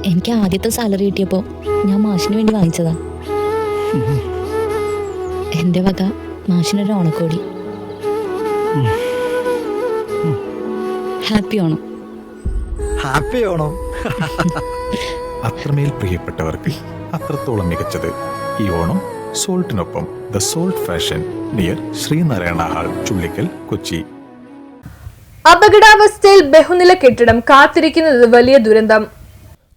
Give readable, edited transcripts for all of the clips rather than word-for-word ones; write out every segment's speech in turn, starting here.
എനിക്ക് ആദ്യത്തെ സാലറി കിട്ടിയപ്പോൾ ഞാൻ മാഷിന് വേണ്ടി വാങ്ങിച്ചതാ. എൻ്റെ വക മാഷിനൊരു ഓണക്കോടി. ഹാപ്പി ഓണം. ഹാപ്പി ഓണം. അത്രമേൽ പ്രിയപ്പെട്ടവർക്ക് അത്രത്തോളം മികച്ചത് ഈ ഓണം സോൾട്ടിനൊപ്പം. The salt fashion near Sreenarayana hall, Chullickal, Kochi. അപകടാവസ്ഥയിൽ ബഹുനില കെട്ടിടം കാത്തിരിക്കുന്നത് വലിയ ദുരന്തം.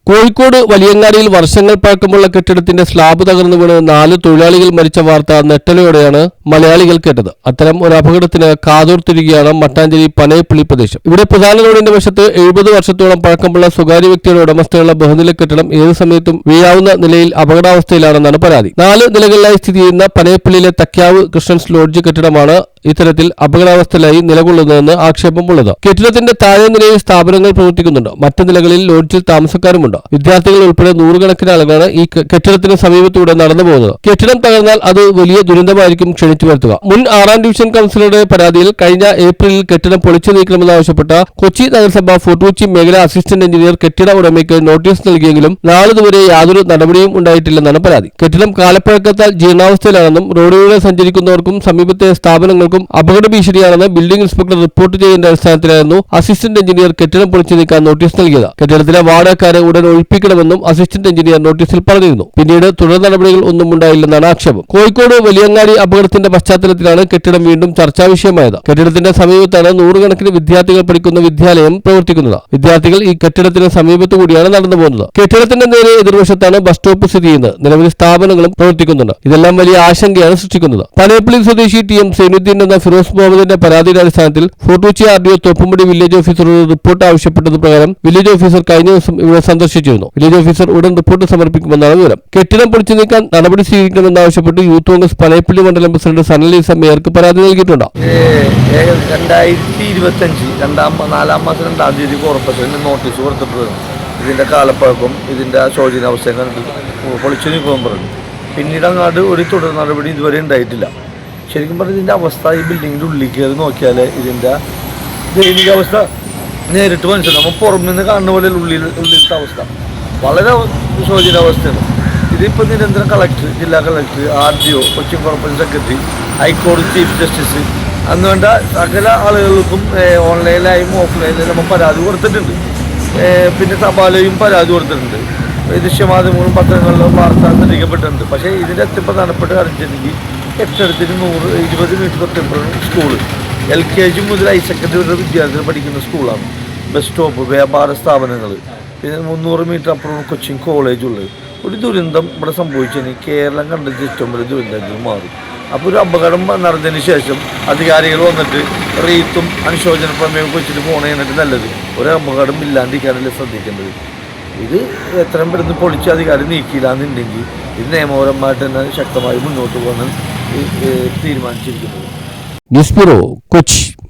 കോഴിക്കോട് വലിയങ്ങാടിയിൽ വർഷങ്ങൾ പഴക്കമുള്ള കെട്ടിടത്തിന്റെ സ്ലാബ് തകർന്നു വീണ് 4 തൊഴിലാളികൾ മരിച്ച വാർത്ത നെട്ടലോടെയാണ് മലയാളികൾ കേട്ടത്. അത്തരം ഒരു അപകടത്തിന് കാതോർത്തിരിക്കുകയാണ് മട്ടാഞ്ചേരി പനയപ്പള്ളി പ്രദേശം. ഇവിടെ പ്രധാന റോഡിന്റെ വശത്ത് 70 വർഷത്തോളം പഴക്കമുള്ള സ്വകാര്യ വ്യക്തിയുടെ ഉടമസ്ഥയുള്ള ബഹുനില കെട്ടിടം ഏത് സമയത്തും വീഴാവുന്ന നിലയിൽ അപകടാവസ്ഥയിലാണെന്നാണ് പരാതി. 4 നിലകളിലായി സ്ഥിതി ചെയ്യുന്ന പനയപ്പള്ളിയിലെ തക്യാവ് കൃഷ്ണൻസ് ലോഡ്ജ് കെട്ടിടമാണ് ഇത്തരത്തിൽ അപകടാവസ്ഥയിലായി നിലകൊള്ളുന്നതെന്ന് ആക്ഷേപമുള്ളത്. കെട്ടിടത്തിന്റെ താഴെ നിലയിൽ സ്ഥാപനങ്ങൾ പ്രവർത്തിക്കുന്നുണ്ട്. മറ്റു നിലകളിൽ ലോഡ്ജിൽ താമസക്കാരുമുണ്ട്. വിദ്യാർത്ഥികൾ ഉൾപ്പെടെ നൂറുകണക്കിന് ആളുകളാണ് ഈ കെട്ടിടത്തിന് സമീപത്തൂടെ നടന്നു പോകുന്നത്. കെട്ടിടം തകർന്നാൽ അത് വലിയ ദുരന്തമായിരിക്കും ക്ഷണിച്ചു വരുത്തുക. മുൻ 6ാം ഡിവിഷൻ കൗൺസിലറുടെ പരാതിയിൽ കഴിഞ്ഞ ഏപ്രിലിൽ കെട്ടിടം പൊളിച്ചു നീക്കണമെന്നാവശ്യപ്പെട്ട കൊച്ചി നഗരസഭ ഫോർട്ട് കൊച്ചി മേഖല അസിസ്റ്റന്റ് എഞ്ചിനീയർ കെട്ടിട ഉടമയ്ക്ക് നോട്ടീസ് നൽകിയെങ്കിലും നാളിതുവരെ യാതൊരു നടപടിയും ഉണ്ടായിട്ടില്ലെന്നാണ് പരാതി. കെട്ടിടം കാലപ്പഴക്കത്താൽ ജീർണാവസ്ഥയിലാണെന്നും റോഡിലൂടെ സഞ്ചരിക്കുന്നവർക്കും സമീപത്തെ സ്ഥാപനങ്ങൾക്കും അപകട ഭീഷണിയാണെന്ന് ബിൽഡിംഗ് ഇൻസ്പെക്ടർ റിപ്പോർട്ട് ചെയ്തതിന്റെ അടിസ്ഥാനത്തിലായിരുന്നു അസിസ്റ്റന്റ് എഞ്ചിനീയർ കെട്ടിടം പൊളിച്ചു നീക്കാൻ നോട്ടീസ് നൽകിയത്. കെട്ടിടത്തിലെ വാടകക്കാരെ ഉടൻ ഒഴിപ്പിക്കണമെന്നും അസിസ്റ്റന്റ് എഞ്ചിനീയർ നോട്ടീസിൽ പറഞ്ഞിരുന്നു. പിന്നീട് തുടർ നടപടികൾ ഒന്നും ഉണ്ടായില്ലെന്നാണ് ആക്ഷേപം. കോഴിക്കോട് വലിയങ്ങാടി അപകടത്തിന്റെ പശ്ചാത്തലത്തിലാണ് കെട്ടിടം വീണ്ടും ചർച്ചാ വിഷയമായത്. കെട്ടിടത്തിന്റെ സമീപത്താണ് നൂറുകണക്കിന് വിദ്യാർത്ഥികൾ പഠിക്കുന്ന വിദ്യാലയം പ്രവർത്തിക്കുന്നത്. വിദ്യാർത്ഥികൾ ഈ കെട്ടിടത്തിന് സമീപത്തു കൂടിയാണ് നടന്നു പോകുന്നത്. കെട്ടിടത്തിന്റെ നേരെ എതിർവശത്താണ് ബസ് സ്റ്റോപ്പ് സ്ഥിതി ചെയ്യുന്നത്. നിരവധി സ്ഥാപനങ്ങളും പ്രവർത്തിക്കുന്നുണ്ട്. ഇതെല്ലാം വലിയ ആശങ്കയാണ് സൃഷ്ടിക്കുന്നത്. പനയപ്പള്ളി സ്വദേശി TM സൈനുദ്ദീൻ എന്ന ഫിറോസ് മുഹമ്മദിന്റെ പരാതിയുടെ അടിസ്ഥാനത്തിൽ fort Kochi RDO Thoppumpady village ഓഫീസറോട് റിപ്പോർട്ട് ആവശ്യപ്പെട്ടത് പ്രകാരം വില്ലേജ് ഓഫീസർ കഴിഞ്ഞ ദിവസം ഇവിടെ സന്ദർശിച്ചിരുന്നു. വില്ലേജ് ഓഫീസർ ഉടൻ റിപ്പോർട്ട് സമർപ്പിക്കുമെന്നാണ് വിവരം. കെട്ടിടം പൊളിച്ചു നീക്കാൻ നടപടി സ്വീകരിക്കണമെന്നാവശ്യപ്പെട്ട് യൂത്ത് കോൺഗ്രസ് പനയപ്പള്ളി മണ്ഡലം പ്രസിഡന്റ് സനലീസ മേയർക്ക് പരാതി നൽകിയിട്ടുണ്ട്. 2025 4-ാം മാസം 2-ാം തീയതി കോർപ്പറേഷന് നോട്ടീസ് കൊടുത്തിട്ടുണ്ട്. ഇതിന്റെ കാലപ്പഴക്കം, ഇതിന്റെ ശോചനാവസ്ഥ കണ്ട് പൊളിച്ചു നീക്കുവാൻ പറഞ്ഞു. പിന്നീട് അങ്ങോട്ട് ഒരു തുടർ നടപടി ഇതുവരെ ഉണ്ടായിട്ടില്ല. ശരിക്കും പറഞ്ഞാൽ ഇതിൻ്റെ അവസ്ഥ, ഈ ബിൽഡിങ്ങിൻ്റെ ഉള്ളിൽ കയറി നോക്കിയാൽ ഇതിൻ്റെ ദൈനിക അവസ്ഥ നേരിട്ട് മനസ്സിലാവും. നമ്മൾ പുറമെ നിന്ന് കാണുന്ന പോലെ ഉള്ളിലത്തെ അവസ്ഥ വളരെ ശോചനാവസ്ഥയാണ്. ഇതിപ്പോൾ നിരന്തരം കളക്ടർ, ജില്ലാ collector, RDO, Kochi corporation secretary, ഹൈക്കോടതി ചീഫ് ജസ്റ്റിസ് അന്ന് വേണ്ട സകല ആളുകൾക്കും ഓൺലൈനിലായും ഓഫ്ലൈനിലായും നമ്മൾ പരാതി കൊടുത്തിട്ടുണ്ട്. പിന്നെ തപാലയും പരാതി കൊടുത്തിട്ടുണ്ട്. ദൃശ്യമാധ്യമങ്ങളും പത്രങ്ങളിലും വാർത്ത ശ്രദ്ധിക്കപ്പെട്ടിട്ടുണ്ട്. പക്ഷേ ഇതിൻ്റെ ഏറ്റവും പ്രധാനപ്പെട്ട അറിയിച്ചിട്ടുണ്ടെങ്കിൽ കെട്ടിടത്തിന് 120 മീറ്റർ തൊട്ടപ്പുറം സ്കൂള്, LKG മുതൽ ഹയർ സെക്കൻഡറി വരെ വിദ്യാർത്ഥികൾ പഠിക്കുന്ന സ്കൂളാണ്. ബസ് സ്റ്റോപ്പ്, വ്യാപാര സ്ഥാപനങ്ങൾ, പിന്നെ 300 മീറ്റർ അപ്പുറം കൊച്ചിൻ കോളേജുള്ളത്. ഒരു ദുരന്തം ഇവിടെ സംഭവിച്ചതിന് കേരളം കണ്ടത് ഏറ്റവും വലിയ ദുരന്തത്തിൽ മാറും. അപ്പോൾ ഒരു അപകടം നടന്നതിന് ശേഷം അധികാരികൾ വന്നിട്ട് റീത്തും അനുശോചന പ്രമേയം വെച്ചിട്ട് പോകണതിനായിട്ട് നല്ലത് ഒരു അപകടം ഇല്ലാണ്ടിരിക്കാനല്ലേ ശ്രദ്ധിക്കേണ്ടത്. ഇത് എത്രയും പെട്ടെന്ന് പൊളിച്ച് അധികാരം നീക്കിയില്ലാന്നുണ്ടെങ്കിൽ ഇത് നിയമപരമായിട്ട് തന്നെ ശക്തമായി മുന്നോട്ട് പോകാൻ തീരുമാനിച്ചിരിക്കുന്നത്. News bureau, Kochi.